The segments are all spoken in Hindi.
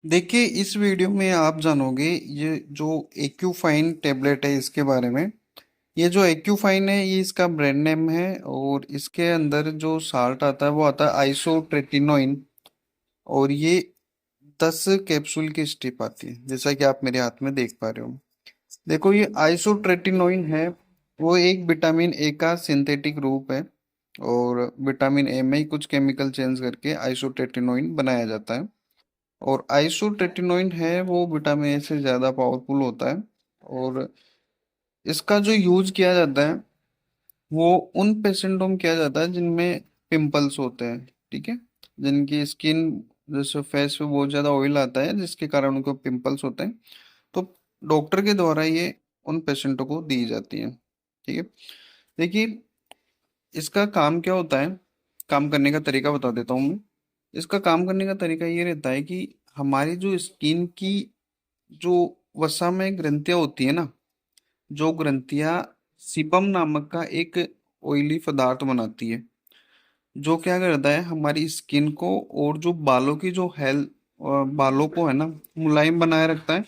देखिए, इस वीडियो में आप जानोगे ये जो एक्यूफाइन टेबलेट है इसके बारे में। ये जो एक्यूफाइन है ये इसका ब्रांड नेम है और इसके अंदर जो साल्ट आता है वो आता है आइसोट्रेटिनोइन। और ये 10 कैप्सूल की स्ट्रिप आती है, जैसा कि आप मेरे हाथ में देख पा रहे हो। देखो, ये आइसोट्रेटिनोइन है, वो एक विटामिन ए का सिंथेटिक रूप है। और विटामिन ए में ही कुछ केमिकल चेंज करके आइसोट्रेटिनोइन बनाया जाता है। और आइसोट्रेटिनोइन है वो विटामिन ए से ज़्यादा पावरफुल होता है। और इसका जो यूज किया जाता है वो उन पेशेंटों में किया जाता है जिनमें पिंपल्स होते हैं। ठीक है, जिनकी स्किन, जैसे फेस पे बहुत ज़्यादा ऑयल आता है जिसके कारण उनको पिंपल्स होते हैं, तो डॉक्टर के द्वारा ये उन पेशेंटों को दी जाती है। ठीक है, देखिए, इसका काम क्या होता है, काम करने का तरीका बता देता हूँ मैं। इसका काम करने का तरीका ये रहता है कि हमारी जो स्किन की जो वसा में ग्रंथियां होती है ना, जो ग्रंथियां सीबम नामक का एक ऑयली पदार्थ बनाती है, जो क्या करता है हमारी स्किन को और जो बालों की जो हेल्थ, बालों को है ना, मुलायम बनाए रखता है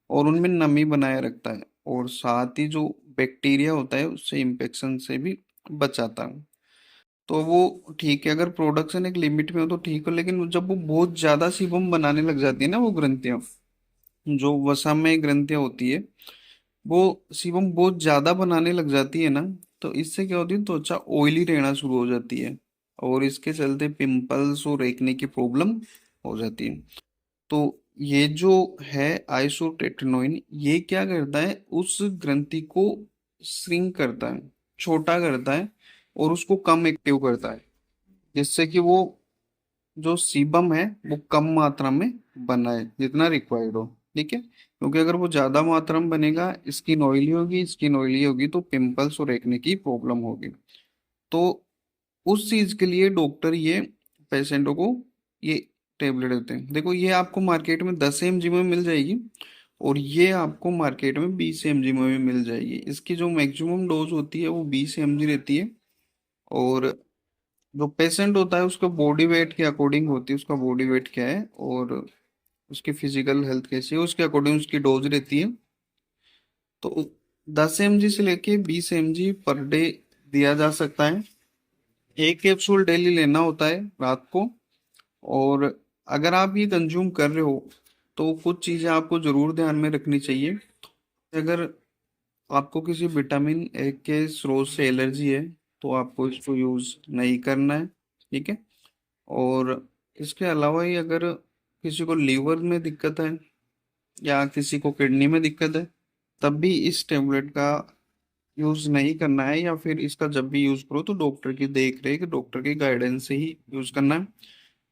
और उनमें नमी बनाए रखता है। और साथ ही जो बैक्टीरिया होता है उससे इन्फेक्शन से भी बचाता है। तो वो ठीक है, अगर प्रोडक्शन एक लिमिट में हो तो ठीक हो, लेकिन जब वो बहुत ज्यादा सीबम बनाने लग जाती है ना, वो ग्रंथियां, जो वसा में ग्रंथियां होती है, वो सीबम बहुत ज्यादा बनाने लग जाती है ना, तो इससे क्या होती है, त्वचा ऑयली रहना शुरू हो जाती है और इसके चलते पिंपल्स और एक्ने की प्रॉब्लम हो जाती है। तो ये जो है आइसोटेटिनोइन, ये क्या करता है, उस ग्रंथि को श्रिंक करता है, छोटा करता है और उसको कम एक्टिव करता है, जिससे कि वो जो सीबम है वो कम मात्रा में बनाए जितना रिक्वायर्ड हो। ठीक है, क्योंकि अगर वो ज्यादा मात्रा में बनेगा, स्किन ऑयली होगी तो पिंपल्स और एक्ने की प्रॉब्लम होगी। तो उस चीज के लिए डॉक्टर ये पेशेंटों को ये टेबलेट देते हैं। देखो, ये आपको मार्केट में 10 mg में मिल जाएगी और ये आपको मार्केट में 20 mg में भी मिल जाएगी। इसकी जो मैक्सिमम डोज होती है वो 20 mg रहती है। और जो पेशेंट होता है उसका बॉडी वेट के अकॉर्डिंग होती है, उसका बॉडी वेट क्या है और उसकी फिजिकल हेल्थ कैसी है, उसके अकॉर्डिंग उसकी डोज रहती है। तो 10 mg से लेके 20 mg पर डे दिया जा सकता है। एक कैप्सूल डेली लेना होता है रात को। और अगर आप ये कंज्यूम कर रहे हो तो कुछ चीज़ें आपको ज़रूर ध्यान में रखनी चाहिए। अगर आपको किसी विटामिन ए के स्रोत से एलर्जी है तो आपको इसको यूज़ नहीं करना है। ठीक है, और इसके अलावा ही अगर किसी को लीवर में दिक्कत है या किसी को किडनी में दिक्कत है, तब भी इस टेबलेट का यूज नहीं करना है, या फिर इसका जब भी यूज करो तो डॉक्टर की देख रेख, डॉक्टर की गाइडेंस से ही यूज करना है।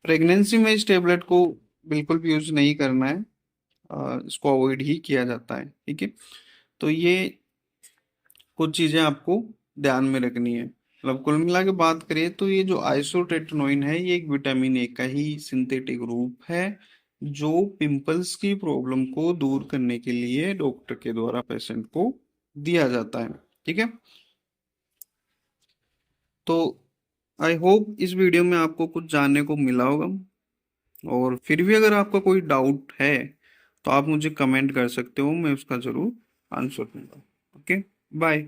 प्रेगनेंसी में इस टेबलेट को बिल्कुल भी यूज नहीं करना है, इसको अवॉइड ही किया जाता है। ठीक है, तो ये कुछ चीजें आपको ध्यान में रखनी है। मतलब कुल मिला के बात करें तो ये जो आइसोट्रेटिनोइन है ये एक विटामिन ए का ही सिंथेटिक रूप है, जो पिंपल्स की प्रॉब्लम को दूर करने के लिए डॉक्टर के द्वारा पेशेंट को दिया जाता है। ठीक है, तो आई होप इस वीडियो में आपको कुछ जानने को मिला होगा। और फिर भी अगर आपका कोई डाउट है तो आप मुझे कमेंट कर सकते हो, मैं उसका जरूर आंसर दूंगा। Okay, bye.